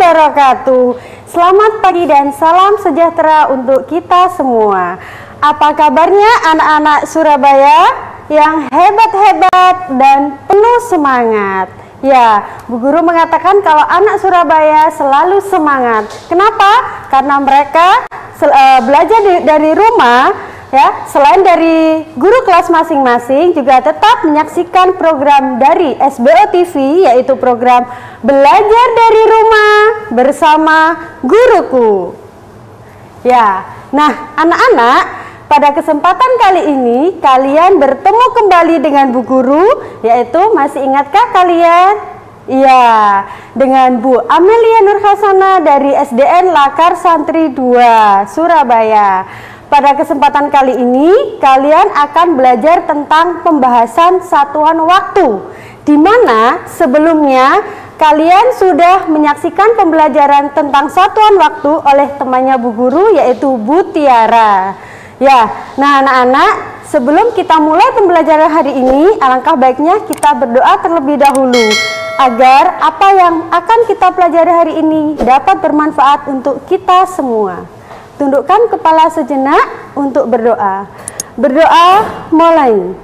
wabarakatuh. Selamat pagi dan salam sejahtera untuk kita semua. Apa kabarnya anak-anak Surabaya yang hebat-hebat dan penuh semangat? Ya, Bu Guru mengatakan kalau anak Surabaya selalu semangat. Kenapa? Karena mereka belajar dari rumah, ya, selain dari guru kelas masing-masing juga tetap menyaksikan program dari SBO TV, yaitu program Belajar dari Rumah bersama Guruku. Ya, nah anak-anak, pada kesempatan kali ini kalian bertemu kembali dengan Bu Guru, yaitu masih ingatkah kalian? Iya, dengan Bu Amelia Nurhasana dari SDN Lakar Santri 2 Surabaya. Pada kesempatan kali ini kalian akan belajar tentang pembahasan satuan waktu, di mana sebelumnya kalian sudah menyaksikan pembelajaran tentang satuan waktu oleh temannya Bu Guru, yaitu Bu Tiara. Ya, nah anak-anak, sebelum kita mulai pembelajaran hari ini, alangkah baiknya kita berdoa terlebih dahulu agar apa yang akan kita pelajari hari ini dapat bermanfaat untuk kita semua. Tundukkan kepala sejenak untuk berdoa. Berdoa mulai.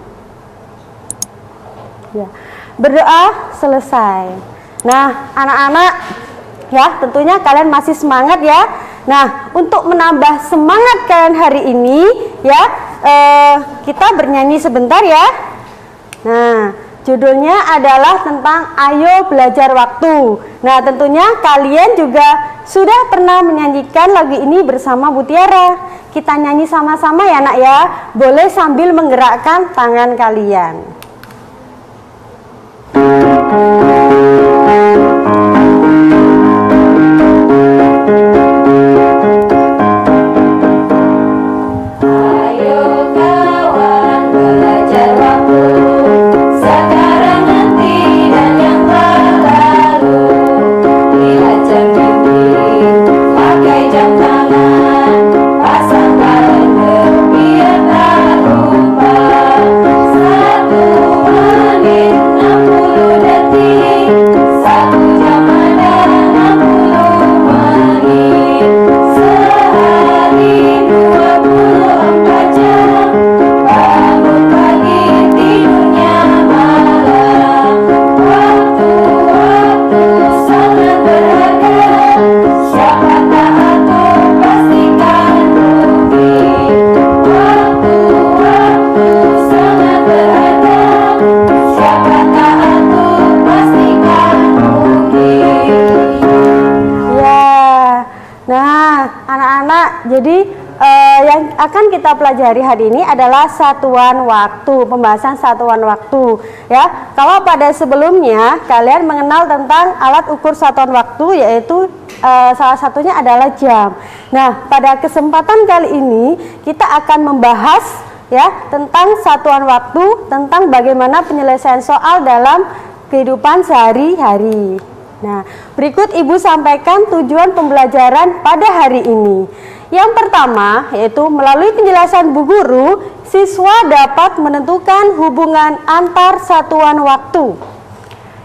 Ya, berdoa selesai. Nah, anak-anak, ya tentunya kalian masih semangat ya. Nah, untuk menambah semangat kalian hari ini, ya kita bernyanyi sebentar ya. Nah, judulnya adalah tentang Ayo Belajar Waktu. Nah, tentunya kalian juga sudah pernah menyanyikan lagu ini bersama Bu Tiara. Kita nyanyi sama-sama ya nak ya. Boleh sambil menggerakkan tangan kalian. Jadi yang akan kita pelajari hari ini adalah satuan waktu, pembahasan satuan waktu ya. Kalau pada sebelumnya kalian mengenal tentang alat ukur satuan waktu, yaitu salah satunya adalah jam. Nah, pada kesempatan kali ini kita akan membahas ya tentang satuan waktu, tentang bagaimana penyelesaian soal dalam kehidupan sehari-hari. Nah, berikut Ibu sampaikan tujuan pembelajaran pada hari ini. Yang pertama, yaitu melalui penjelasan Bu Guru, siswa dapat menentukan hubungan antar satuan waktu.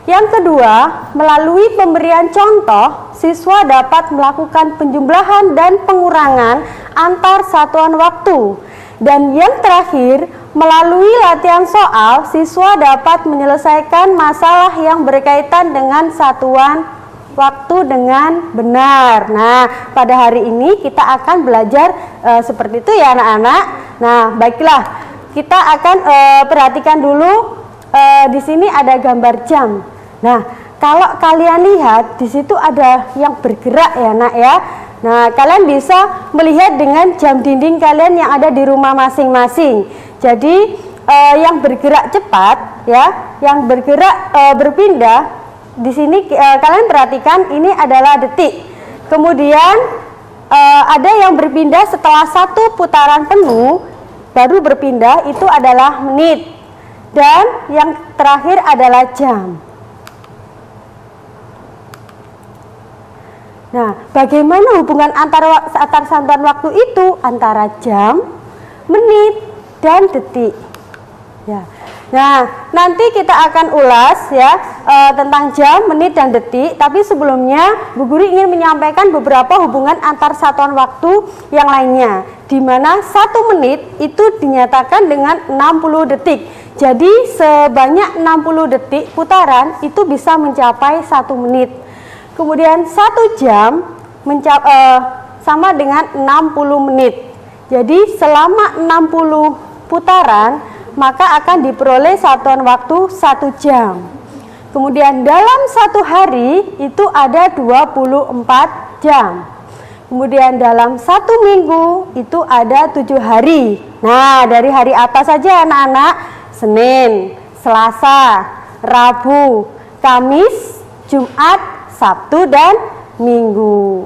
Yang kedua, melalui pemberian contoh, siswa dapat melakukan penjumlahan dan pengurangan antar satuan waktu. Dan yang terakhir, melalui latihan soal, siswa dapat menyelesaikan masalah yang berkaitan dengan satuan waktu dengan benar. Nah, pada hari ini kita akan belajar seperti itu ya anak-anak. Nah, baiklah, kita akan perhatikan dulu di sini ada gambar jam. Nah, kalau kalian lihat di situ ada yang bergerak ya nak ya. Nah, kalian bisa melihat dengan jam dinding kalian yang ada di rumah masing-masing. Jadi yang bergerak cepat ya, yang bergerak berpindah. Di sini kalian perhatikan ini adalah detik. Kemudian ada yang berpindah setelah satu putaran penuh baru berpindah, itu adalah menit. Dan yang terakhir adalah jam. Nah, bagaimana hubungan antar satuan waktu itu antara jam, menit, dan detik? Ya. Nah, nanti kita akan ulas ya tentang jam, menit, dan detik. Tapi sebelumnya, Bu Guru ingin menyampaikan beberapa hubungan antar satuan waktu yang lainnya, di mana 1 menit itu dinyatakan dengan 60 detik. Jadi sebanyak 60 detik putaran itu bisa mencapai 1 menit. Kemudian 1 jam sama dengan 60 menit. Jadi selama 60 putaran maka akan diperoleh satuan waktu 1 jam. Kemudian dalam 1 hari itu ada 24 jam. Kemudian dalam 1 minggu itu ada 7 hari. Nah, dari hari apa saja anak-anak? Senin, Selasa, Rabu, Kamis, Jumat, Sabtu, dan Minggu.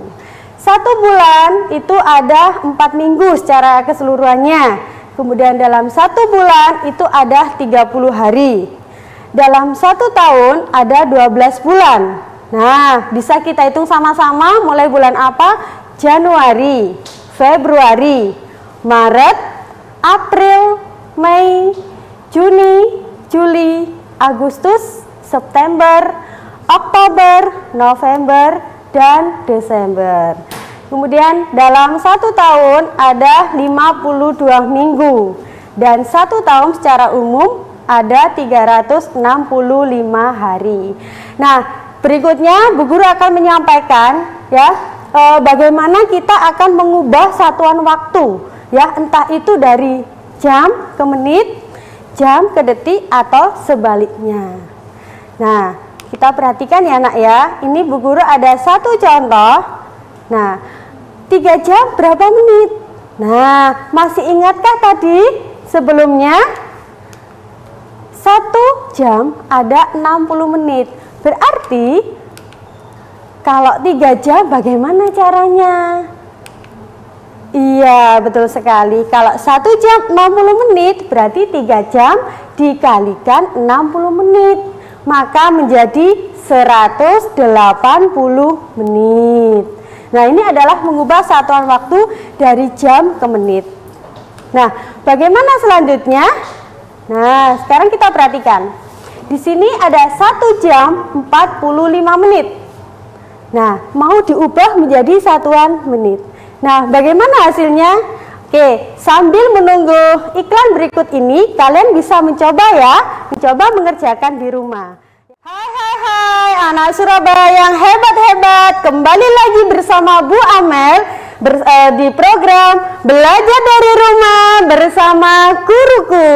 1 bulan itu ada 4 minggu secara keseluruhannya. Kemudian dalam 1 bulan itu ada 30 hari. Dalam 1 tahun ada 12 bulan. Nah, bisa kita hitung sama-sama mulai bulan apa? Januari, Februari, Maret, April, Mei, Juni, Juli, Agustus, September, Oktober, November, dan Desember. Kemudian dalam 1 tahun ada 52 minggu, dan 1 tahun secara umum ada 365 hari. Nah, berikutnya Bu Guru akan menyampaikan ya bagaimana kita akan mengubah satuan waktu ya, entah itu dari jam ke menit, jam ke detik, atau sebaliknya. Nah, kita perhatikan ya nak ya, ini Bu Guru ada 1 contoh. Nah, 3 jam berapa menit? Nah, masih ingatkah tadi sebelumnya? 1 jam ada 60 menit. Berarti kalau 3 jam bagaimana caranya? Iya, betul sekali. Kalau 1 jam 60 menit berarti 3 jam dikalikan 60 menit. Maka menjadi 180 menit. Nah, ini adalah mengubah satuan waktu dari jam ke menit. Nah, bagaimana selanjutnya? Nah, sekarang kita perhatikan. Di sini ada 1 jam 45 menit. Nah, mau diubah menjadi satuan menit. Nah, bagaimana hasilnya? Oke, sambil menunggu iklan berikut ini, kalian bisa mencoba ya, mencoba mengerjakan di rumah. Hai anak Surabaya yang hebat-hebat, kembali lagi bersama Bu Amel di program Belajar dari Rumah bersama Guruku.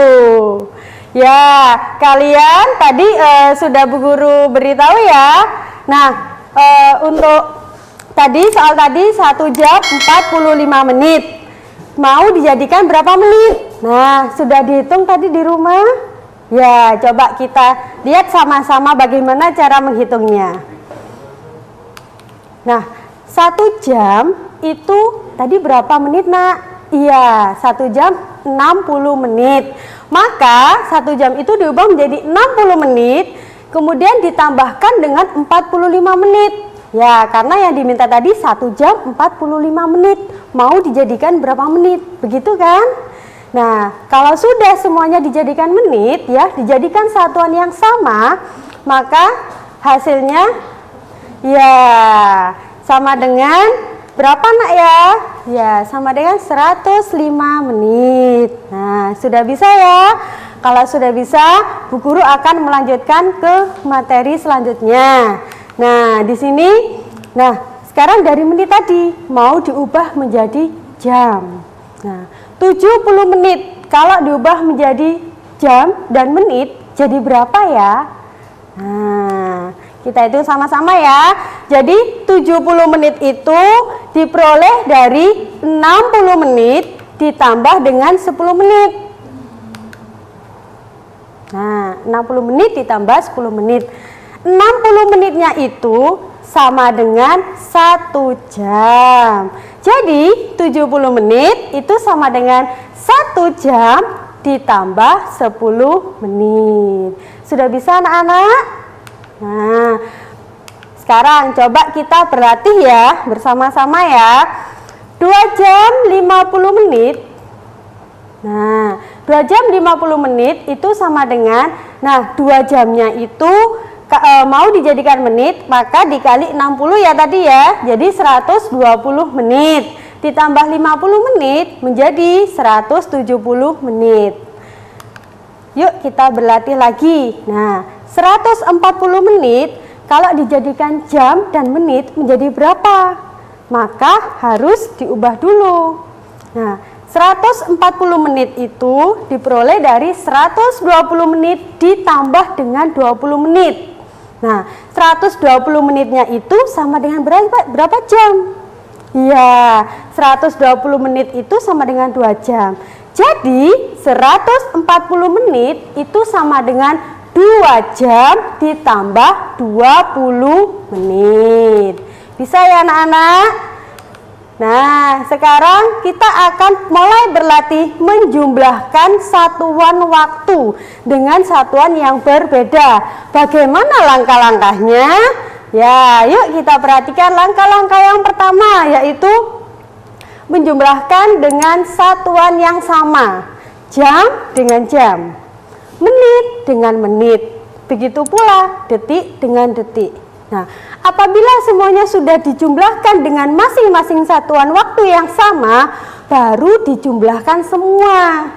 Ya, kalian tadi sudah Bu Guru beritahu ya. Nah, untuk soal tadi 1 jam 45 menit. Mau dijadikan berapa menit? Nah, sudah dihitung tadi di rumah? Ya, coba kita lihat sama-sama bagaimana cara menghitungnya. Nah, 1 jam itu tadi berapa menit nak? Iya, 1 jam 60 menit. Maka 1 jam itu diubah menjadi 60 menit, kemudian ditambahkan dengan 45 menit. Ya, karena yang diminta tadi 1 jam 45 menit. Mau dijadikan berapa menit? Begitu kan? Nah, kalau sudah semuanya dijadikan menit ya, dijadikan satuan yang sama, maka hasilnya ya sama dengan berapa nak ya? Ya, sama dengan 105 menit. Nah, sudah bisa ya? Kalau sudah bisa, Bu Guru akan melanjutkan ke materi selanjutnya. Nah, di sini, sekarang dari menit tadi mau diubah menjadi jam. Nah, 70 menit kalau diubah menjadi jam dan menit jadi berapa ya? Nah, kita hitung sama-sama ya. Jadi 70 menit itu diperoleh dari 60 menit ditambah dengan 10 menit. Nah, 60 menit ditambah 10 menit. 60 menitnya itu sama dengan 1 jam. Jadi 70 menit itu sama dengan 1 jam ditambah 10 menit. Sudah bisa anak-anak? Nah, sekarang coba kita berlatih ya bersama-sama ya. 2 jam 50 menit. Nah, 2 jam 50 menit itu sama dengan, nah 2 jamnya itu mau dijadikan menit, maka dikali 60 ya tadi ya, jadi 120 menit. Ditambah 50 menit menjadi 170 menit. Yuk kita berlatih lagi. Nah, 140 menit kalau dijadikan jam dan menit menjadi berapa? Maka harus diubah dulu. Nah, 140 menit itu diperoleh dari 120 menit ditambah dengan 20 menit. Nah, 120 menitnya itu sama dengan berapa jam? Iya, 120 menit itu sama dengan 2 jam. Jadi, 140 menit itu sama dengan 2 jam ditambah 20 menit. Bisa ya anak-anak? Nah, sekarang kita akan mulai berlatih menjumlahkan satuan waktu dengan satuan yang berbeda. Bagaimana langkah-langkahnya? Ya, yuk kita perhatikan langkah-langkah yang pertama, yaitu menjumlahkan dengan satuan yang sama. Jam dengan jam, menit dengan menit, begitu pula detik dengan detik. Nah, apabila semuanya sudah dijumlahkan dengan masing-masing satuan waktu yang sama, baru dijumlahkan semua.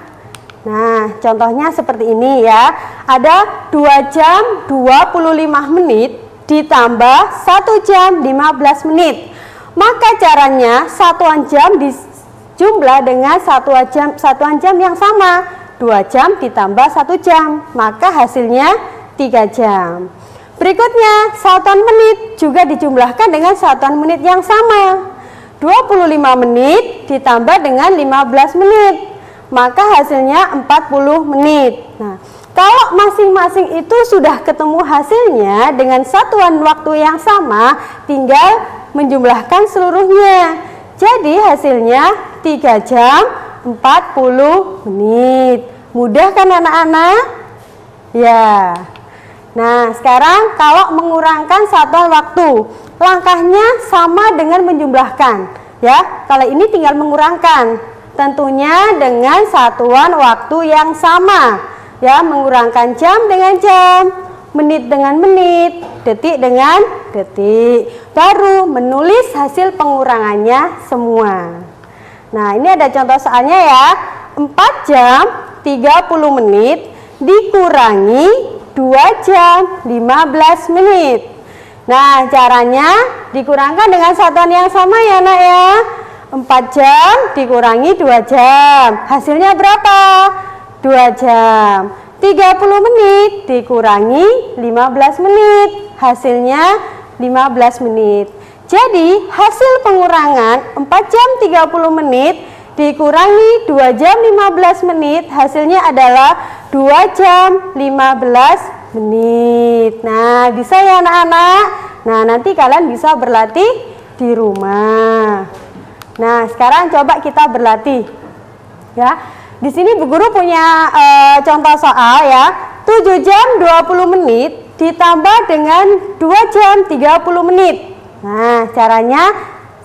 Nah, contohnya seperti ini ya. Ada 2 jam 25 menit ditambah 1 jam 15 menit. Maka caranya satuan jam dijumlah dengan satuan jam yang sama. 2 jam ditambah 1 jam, maka hasilnya 3 jam. Berikutnya, satuan menit juga dijumlahkan dengan satuan menit yang sama. 25 menit ditambah dengan 15 menit, maka hasilnya 40 menit. Nah, kalau masing-masing itu sudah ketemu hasilnya dengan satuan waktu yang sama, tinggal menjumlahkan seluruhnya. Jadi hasilnya 3 jam 40 menit. Mudah kan anak-anak? Ya. Nah, sekarang kalau mengurangkan satuan waktu, langkahnya sama dengan menjumlahkan. Ya, kalau ini tinggal mengurangkan. Tentunya dengan satuan waktu yang sama. Ya, mengurangkan jam dengan jam, menit dengan menit, detik dengan detik. Baru menulis hasil pengurangannya semua. Nah, ini ada contoh soalnya ya. 4 jam 30 menit dikurangi 2 jam 15 menit. Nah, caranya dikurangkan dengan satuan yang sama ya nak ya. 4 jam dikurangi 2 jam. Hasilnya berapa? 2 jam. 30 menit dikurangi 15 menit. Hasilnya 15 menit. Jadi hasil pengurangan 4 jam 30 menit dikurangi 2 jam 15 menit, hasilnya adalah 2 jam 15 menit. Nah, bisa ya anak-anak? Nah, nanti kalian bisa berlatih di rumah. Nah, sekarang coba kita berlatih. Ya, di sini Bu Guru punya contoh soal ya. 7 jam 20 menit ditambah dengan 2 jam 30 menit. Nah, caranya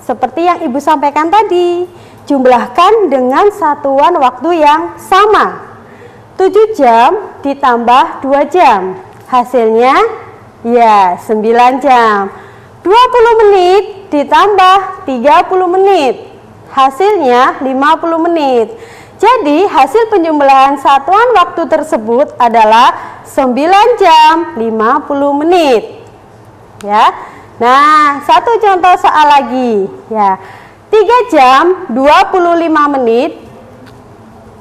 seperti yang Ibu sampaikan tadi. Jumlahkan dengan satuan waktu yang sama. 7 jam ditambah 2 jam. Hasilnya ya 9 jam. 20 menit ditambah 30 menit. Hasilnya 50 menit. Jadi hasil penjumlahan satuan waktu tersebut adalah 9 jam 50 menit. Ya. Nah, satu contoh soal lagi ya. 3 jam 25 menit.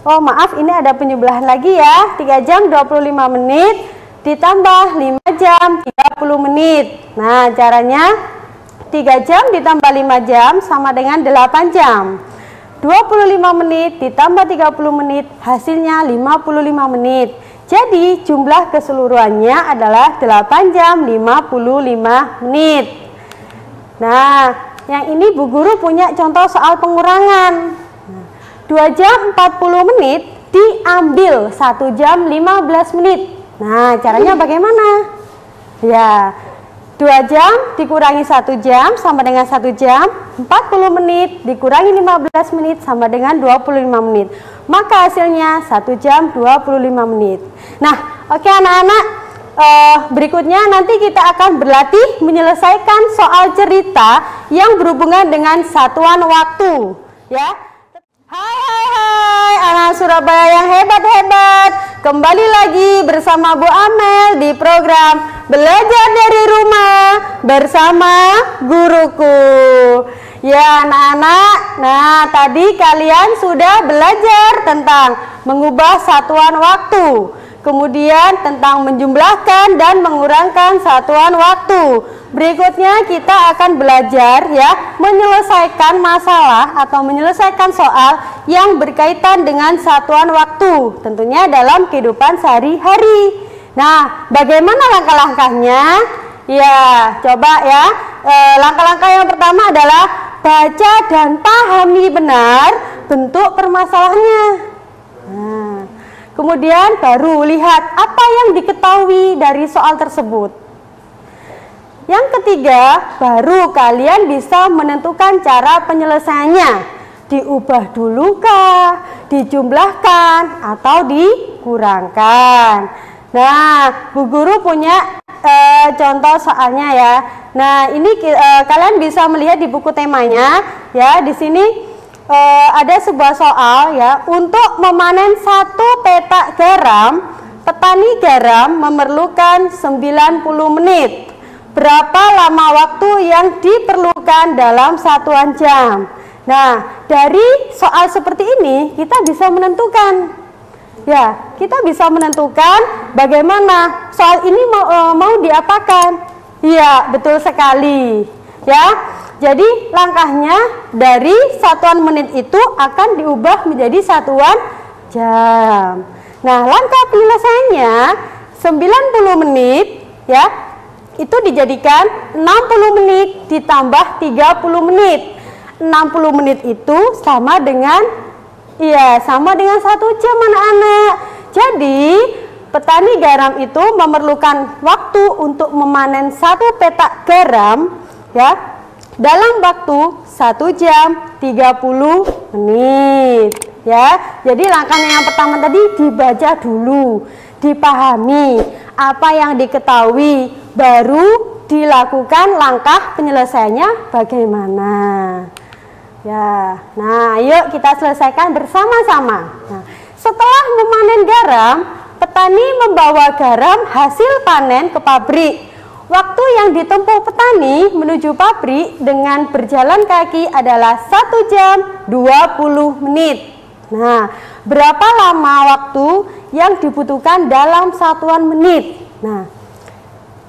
Oh maaf, ini ada penjumlahan lagi ya. 3 jam 25 menit ditambah 5 jam 30 menit. Nah, caranya 3 jam ditambah 5 jam sama dengan 8 jam. 25 menit ditambah 30 menit, hasilnya 55 menit. Jadi jumlah keseluruhannya adalah 8 jam 55 menit. Nah, yang ini Bu Guru punya contoh soal pengurangan. 2 jam 40 menit diambil 1 jam 15 menit. Nah, caranya bagaimana? Ya, 2 jam dikurangi 1 jam sama dengan 1 jam, 40 menit dikurangi 15 menit sama dengan 25 menit. Maka hasilnya 1 jam 25 menit. Nah, oke anak-anak, berikutnya nanti kita akan berlatih menyelesaikan soal cerita yang berhubungan dengan satuan waktu. Ya. Hai anak Surabaya yang hebat-hebat. Kembali lagi bersama Bu Amel di program Belajar dari Rumah bersama Guruku. Ya anak-anak, nah tadi kalian sudah belajar tentang mengubah satuan waktu, kemudian tentang menjumlahkan dan mengurangkan satuan waktu. Berikutnya kita akan belajar ya menyelesaikan masalah atau menyelesaikan soal yang berkaitan dengan satuan waktu, tentunya dalam kehidupan sehari-hari. Nah, bagaimana langkah-langkahnya? Ya, coba ya. Langkah-langkah yang pertama adalah baca dan pahami benar bentuk permasalahannya. Nah, kemudian baru lihat apa yang diketahui dari soal tersebut. Yang ketiga, baru kalian bisa menentukan cara penyelesaiannya. Diubah dulu kah, dijumlahkan, atau dikurangkan. Nah, Bu Guru punya contoh soalnya ya. Nah, ini kalian bisa melihat di buku temanya ya. Di sini ada sebuah soal ya. Untuk memanen 1 petak garam, petani garam memerlukan 90 menit. Berapa lama waktu yang diperlukan dalam satuan jam? Nah, dari soal seperti ini kita bisa menentukan. Ya, kita bisa menentukan bagaimana soal ini mau diapakan. Iya, betul sekali. Ya, jadi langkahnya dari satuan menit itu akan diubah menjadi satuan jam. Nah, langkah penyelesaiannya 90 menit ya. Itu dijadikan 60 menit ditambah 30 menit. 60 menit itu sama dengan 1 jam anak-anak. Jadi petani garam itu memerlukan waktu untuk memanen 1 petak garam ya dalam waktu 1 jam 30 menit ya. Jadi langkahnya yang pertama tadi dibaca dulu, dipahami apa yang diketahui, baru dilakukan langkah penyelesaiannya bagaimana. Ya, nah ayo kita selesaikan bersama-sama. Nah, setelah memanen garam, petani membawa garam hasil panen ke pabrik. Waktu yang ditempuh petani menuju pabrik dengan berjalan kaki adalah 1 jam 20 menit. Nah, berapa lama waktu yang dibutuhkan dalam satuan menit? Nah,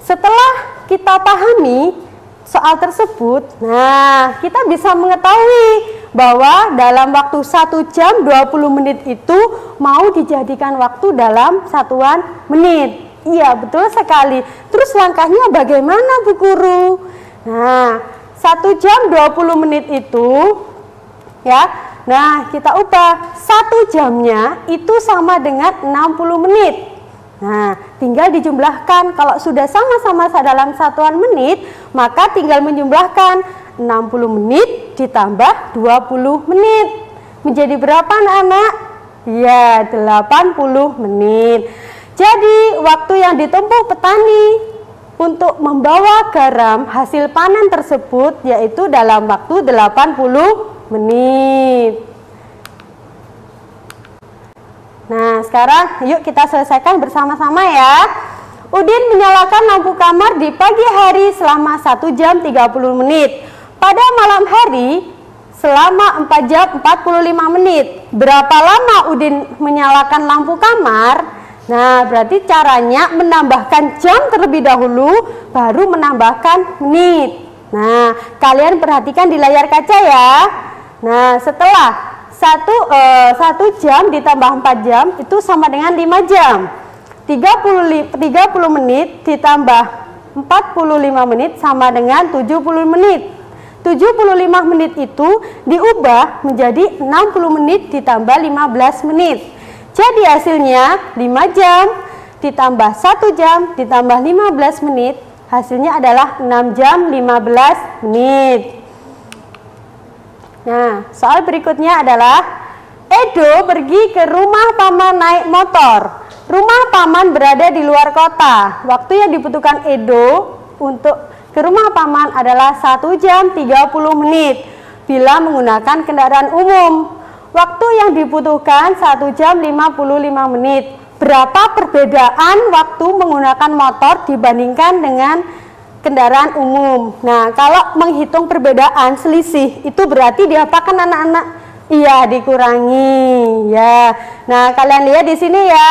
setelah kita pahami soal tersebut, nah kita bisa mengetahui bahwa dalam waktu 1 jam 20 menit itu mau dijadikan waktu dalam satuan menit. Iya, betul sekali. Terus langkahnya bagaimana Bu Guru? Nah, 1 jam 20 menit itu ya, nah kita ubah 1 jamnya itu sama dengan 60 menit. Nah, tinggal dijumlahkan. Kalau sudah sama-sama dalam satuan menit, maka tinggal menjumlahkan 60 menit ditambah 20 menit. Menjadi berapa anak-anak? Ya, 80 menit. Jadi, waktu yang ditempuh petani untuk membawa garam hasil panen tersebut yaitu dalam waktu 80 menit. Nah, sekarang yuk kita selesaikan bersama-sama ya. Udin menyalakan lampu kamar di pagi hari selama 1 jam 30 menit. Pada malam hari selama 4 jam 45 menit. Berapa lama Udin menyalakan lampu kamar? Nah, berarti caranya menambahkan jam terlebih dahulu, baru menambahkan menit. Nah, kalian perhatikan di layar kaca ya. Nah, setelah 1 jam ditambah 4 jam itu sama dengan 5 jam. 30 menit ditambah 45 menit sama dengan 70 menit. 75 menit itu diubah menjadi 60 menit ditambah 15 menit. Jadi hasilnya 5 jam ditambah 1 jam ditambah 15 menit Hasilnya adalah 6 jam 15 menit. Nah, soal berikutnya adalah Edo pergi ke rumah paman naik motor. Rumah paman berada di luar kota. Waktu yang dibutuhkan Edo untuk ke rumah paman adalah 1 jam 30 menit bila menggunakan kendaraan umum. Waktu yang dibutuhkan 1 jam 55 menit. Berapa perbedaan waktu menggunakan motor dibandingkan dengan kendaraan umum? Nah, kalau menghitung perbedaan selisih itu berarti diapakan anak-anak? Iya, dikurangi ya. Nah, kalian lihat di sini ya.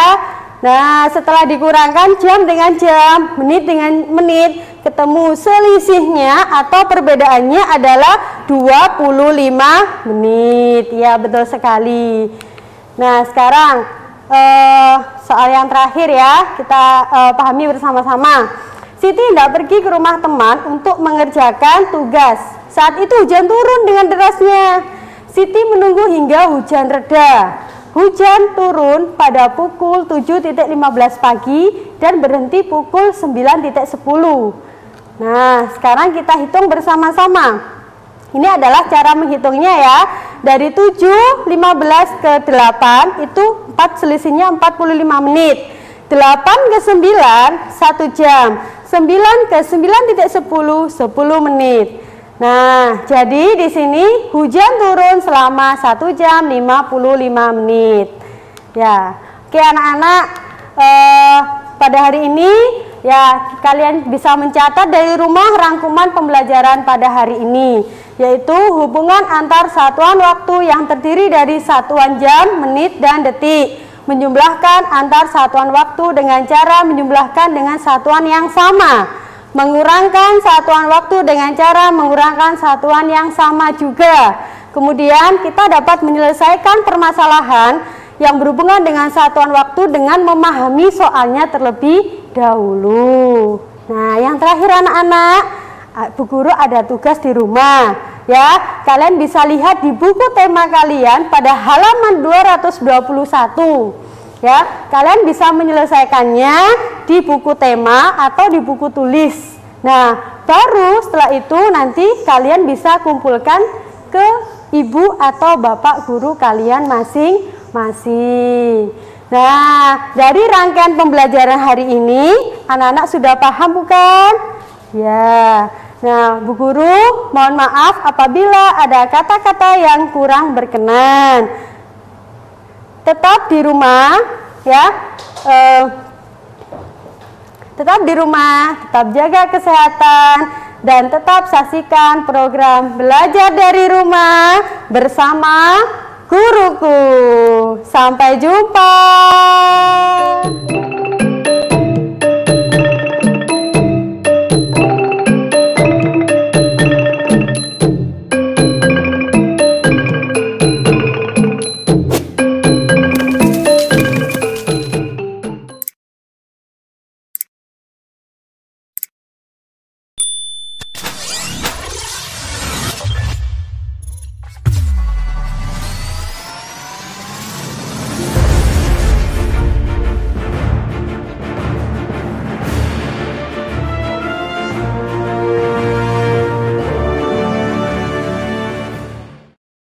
Nah, setelah dikurangkan jam dengan jam, menit dengan menit, ketemu selisihnya atau perbedaannya adalah 25 menit. Ya, betul sekali. Nah, sekarang soal yang terakhir ya, kita pahami bersama-sama. Siti hendak pergi ke rumah teman untuk mengerjakan tugas. Saat itu hujan turun dengan derasnya. Siti menunggu hingga hujan reda. Hujan turun pada pukul 7.15 pagi dan berhenti pukul 9.10. Nah, sekarang kita hitung bersama-sama. Ini adalah cara menghitungnya ya. Dari 7, 15 ke 8 itu 4 selisihnya 45 menit. 8 ke 9 1 jam. 9 ke 9.10 10 menit. Nah, jadi di sini hujan turun selama 1 jam 55 menit. Ya. Oke anak-anak, pada hari ini ya kalian bisa mencatat dari rumah rangkuman pembelajaran pada hari ini, yaitu hubungan antar satuan waktu yang terdiri dari satuan jam, menit, dan detik. Menjumlahkan antar satuan waktu dengan cara menjumlahkan dengan satuan yang sama. Mengurangkan satuan waktu dengan cara mengurangkan satuan yang sama juga. Kemudian kita dapat menyelesaikan permasalahan yang berhubungan dengan satuan waktu dengan memahami soalnya terlebih dahulu. Nah, yang terakhir anak-anak, Bu Guru ada tugas di rumah ya. Kalian bisa lihat di buku tema kalian pada halaman 221 ya. Kalian bisa menyelesaikannya di buku tema atau di buku tulis. Nah, baru setelah itu nanti kalian bisa kumpulkan ke ibu atau bapak guru kalian masing-masing. Nah, dari rangkaian pembelajaran hari ini anak-anak sudah paham bukan? Ya. Nah, Bu Guru mohon maaf apabila ada kata-kata yang kurang berkenan. Tetap di rumah ya, tetap di rumah, tetap jaga kesehatan, dan tetap saksikan program belajar dari rumah bersama guruku. Sampai jumpa.